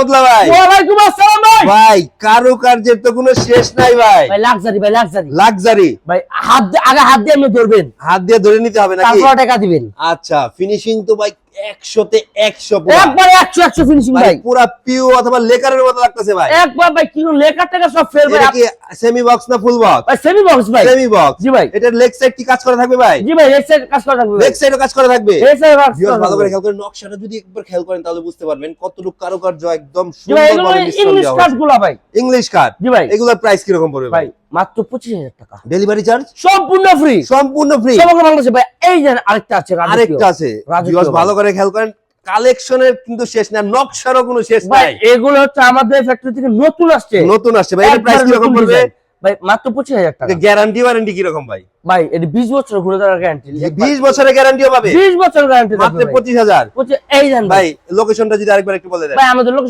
রহমতুল্লাহ ভাই। ওয়ালাইকুম আসসালাম ভাই। ভাই কারুকার্যের তো কোনো শেষ নাই ভাই। ভাই লাক্সারি ভাই, লাক্সারি লাক্সারি ভাই। আগে হাত দিয়ে আপনি ধরবেন, হাত দিয়ে ধরে নিতে হবে নাকি? তারপর টাকা দিবেন। আচ্ছা, ফিনিশিং তো ভাই 100 তে 100 পুরো। একবারে 100 ফিনিশিং ভাই ভাই। পুরো পিউ অথবা লেকারের মতো লাগতেছে ভাই। একবার ভাই কি লেখার টাকা সব ফেল ভাই। এটা কি সেমি বক্স না ফুল বক্স? ভাই সেমি বক্স ভাই। Semi box. জি ভাই। এটার লেগ সাইড কি কাজ করা থাকবে ভাই? জি ভাই, লেগ সাইড কাজ করা থাকবে ভাই। লেগ সাইডও কাজ করা থাকবে। লেগ সাইড কাজ ভিউয়ার্স করা ভালো করে থাকবে। খেয়াল করেন, নকশাটা যদি একবার খেয়াল করেন তাহলে বুঝতে পারবেন কতটুকু কারুকার্য একদম জি ভাই, এগুলো সুন্দরভাবে মিশ্রণ ইংলিশ দেওয়া কাট হয়েছে। গুলা ভাই। ইংলিশ কাট। জি ভাই। এগুলোর প্রাইস কি রকম পড়বে ভাই ভাই? মাত্র 25,000 টাকা। ডেলিভারি চার্জ সম্পূর্ণ ফ্রি। সম্পূর্ণ ফ্রি। সমগ্র বাংলাদেশে ভাই। এই যে আরেকটা আছে, আরেকটা আছে। রাজকীয় ভিউয়ার্স ভাই। ভালো করে খেয়াল করেন, কালেকশনের কিন্তু শেষ না, নকশারও কোনো শেষ ভাই নাই। এগুলো হচ্ছে আমাদের ফ্যাক্টরি থেকে নতুন আসছে। নতুন আসছে ভাই। এর প্রাইস কি রকম পড়বে ভাই? মাত্র 25,000 টাকা। গ্যারান্টি ওয়ারেন্টি কি রকম ভাই? ভাই এটা 20 বছর ঘুরে দাঁড়ার গ্যারান্টি। 20 বছরের গ্যারান্টিও পাবে 20 বছর গ্যারান্টি মাত্র 25,000। এই জান ভাই লোকেশনটা যদি আরেকবার একটু বলে দেন। ভাই আমাদের লোকেশন